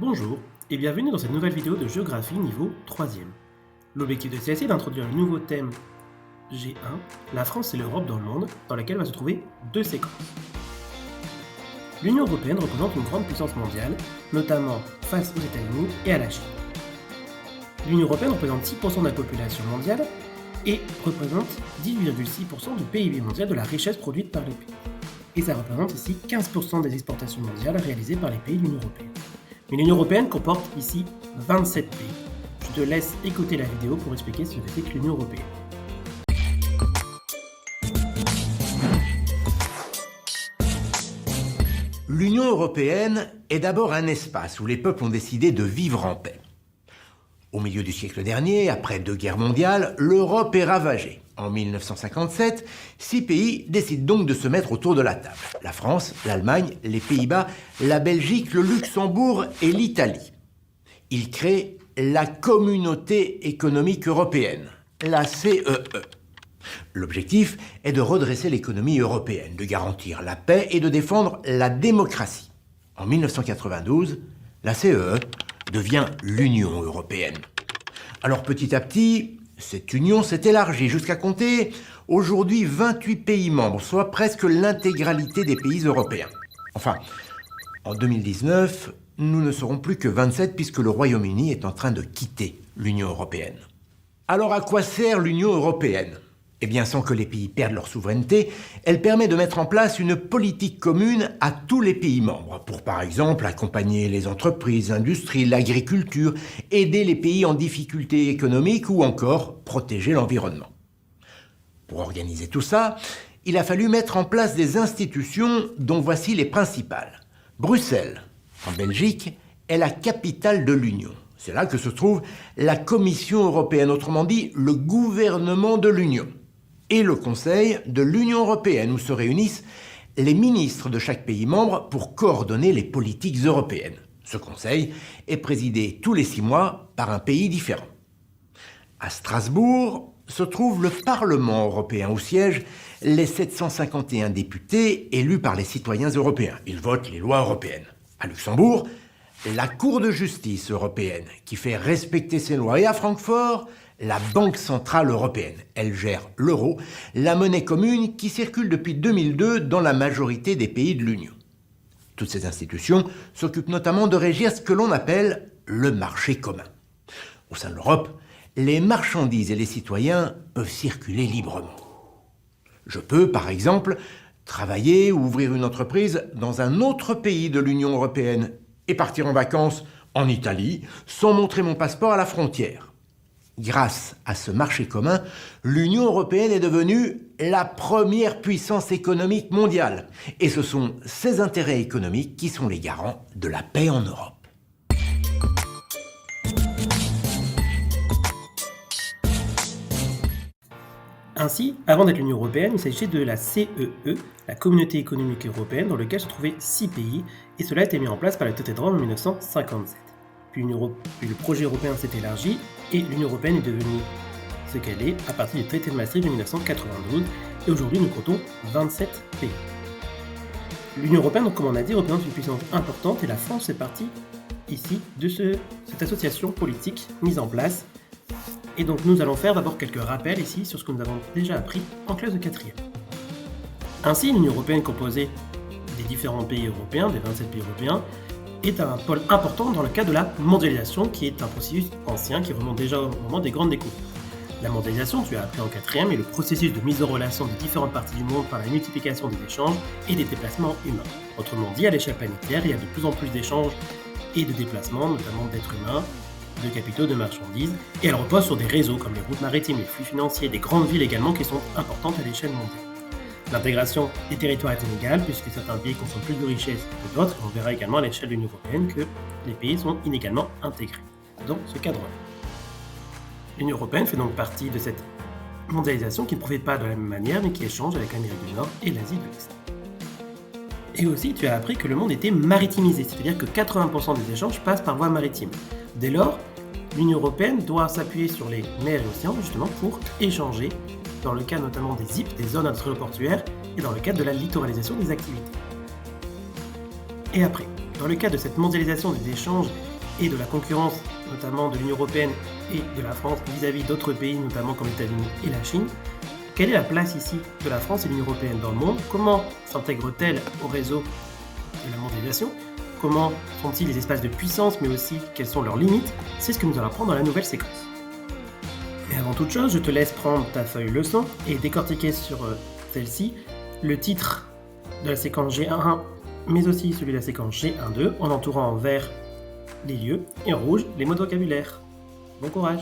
Bonjour et bienvenue dans cette nouvelle vidéo de géographie niveau 3e. L'objectif de celle-ci est d'introduire le nouveau thème G1, la France et l'Europe dans le monde, dans laquelle va se trouver deux séquences. L'Union Européenne représente une grande puissance mondiale, notamment face aux États-Unis et à la Chine. L'Union Européenne représente 6% de la population mondiale et représente 18,6% du PIB mondial de la richesse produite par les pays. Et ça représente ici 15% des exportations mondiales réalisées par les pays de l'Union Européenne. Mais l'Union Européenne comporte ici 27 pays. Je te laisse écouter la vidéo pour expliquer ce que c'est que l'Union Européenne. L'Union européenne est d'abord un espace où les peuples ont décidé de vivre en paix. Au milieu du siècle dernier, après 2 guerres mondiales, l'Europe est ravagée. En 1957, 6 pays décident donc de se mettre autour de la table. La France, l'Allemagne, les Pays-Bas, la Belgique, le Luxembourg et l'Italie. Ils créent la Communauté économique européenne, la CEE. L'objectif est de redresser l'économie européenne, de garantir la paix et de défendre la démocratie. En 1992, la CEE devient l'Union européenne. Alors petit à petit, cette union s'est élargie jusqu'à compter aujourd'hui 28 pays membres, soit presque l'intégralité des pays européens. Enfin, en 2019, nous ne serons plus que 27 puisque le Royaume-Uni est en train de quitter l'Union européenne. Alors à quoi sert l'Union européenne ? Eh bien, sans que les pays perdent leur souveraineté, elle permet de mettre en place une politique commune à tous les pays membres pour, par exemple, accompagner les entreprises, l'industrie, l'agriculture, aider les pays en difficulté économique ou encore protéger l'environnement. Pour organiser tout ça, il a fallu mettre en place des institutions dont voici les principales. Bruxelles, en Belgique, est la capitale de l'Union. C'est là que se trouve la Commission européenne, autrement dit, le gouvernement de l'Union. Et le Conseil de l'Union européenne, où se réunissent les ministres de chaque pays membre pour coordonner les politiques européennes. Ce Conseil est présidé tous les 6 mois par un pays différent. À Strasbourg se trouve le Parlement européen, où siègent les 751 députés élus par les citoyens européens. Ils votent les lois européennes. À Luxembourg, la Cour de justice européenne, qui fait respecter ses lois. Et à Francfort, la Banque centrale européenne. Elle gère l'euro, la monnaie commune qui circule depuis 2002 dans la majorité des pays de l'Union. Toutes ces institutions s'occupent notamment de régir ce que l'on appelle le marché commun. Au sein de l'Europe, les marchandises et les citoyens peuvent circuler librement. Je peux, par exemple, travailler ou ouvrir une entreprise dans un autre pays de l'Union européenne et partir en vacances en Italie sans montrer mon passeport à la frontière. Grâce à ce marché commun, l'Union européenne est devenue la première puissance économique mondiale. Et ce sont ses intérêts économiques qui sont les garants de la paix en Europe. Ainsi, avant d'être l'Union Européenne, il s'agissait de la CEE, la Communauté économique européenne, dans laquelle se trouvaient 6 pays, et cela a été mis en place par le traité de Rome en 1957. Puis le projet européen s'est élargi, et l'Union Européenne est devenue ce qu'elle est à partir du traité de Maastricht de 1992, et aujourd'hui nous comptons 27 pays. L'Union Européenne, donc, comme on a dit, représente une puissance importante, et la France fait partie ici de cette association politique mise en place. Et donc nous allons faire d'abord quelques rappels ici sur ce que nous avons déjà appris en classe de 4e. Ainsi, l'Union Européenne composée des différents pays européens, des 27 pays européens, est un pôle important dans le cadre de la mondialisation, qui est un processus ancien qui remonte déjà au moment des grandes découvertes. La mondialisation, tu as appris en 4e, est le processus de mise en relation de différentes parties du monde par la multiplication des échanges et des déplacements humains. Autrement dit, à l'échelle planétaire, il y a de plus en plus d'échanges et de déplacements, notamment d'êtres humains, de capitaux, de marchandises, et elle repose sur des réseaux comme les routes maritimes, les flux financiers, des grandes villes également qui sont importantes à l'échelle mondiale. L'intégration des territoires est inégale puisque certains pays consomment plus de richesses que d'autres, et on verra également à l'échelle de l'Union européenne que les pays sont inégalement intégrés dans ce cadre-là. L'Union européenne fait donc partie de cette mondialisation qui ne profite pas de la même manière mais qui échange avec l'Amérique du Nord et l'Asie de l'Est. Et aussi, tu as appris que le monde était maritimisé, c'est-à-dire que 80% des échanges passent par voie maritime. Dès lors, l'Union européenne doit s'appuyer sur les mers et océans justement pour échanger, dans le cas notamment des ZIP, des zones industrielles portuaires, et dans le cadre de la littoralisation des activités. Et après, Dans le cadre de cette mondialisation des échanges et de la concurrence, notamment de l'Union européenne et de la France vis-à-vis d'autres pays, notamment comme les États-Unis et la Chine, quelle est la place ici de la France et de l'Union européenne dans le monde? Comment s'intègrent-elles au réseau de la mondialisation? Comment sont-ils les espaces de puissance, mais aussi quelles sont leurs limites? C'est ce que nous allons apprendre dans la nouvelle séquence. Mais avant toute chose, je te laisse prendre ta feuille leçon et décortiquer sur celle-ci le titre de la séquence G1.1, mais aussi celui de la séquence G1.2, en entourant en vert les lieux et en rouge les mots de vocabulaire. Bon courage!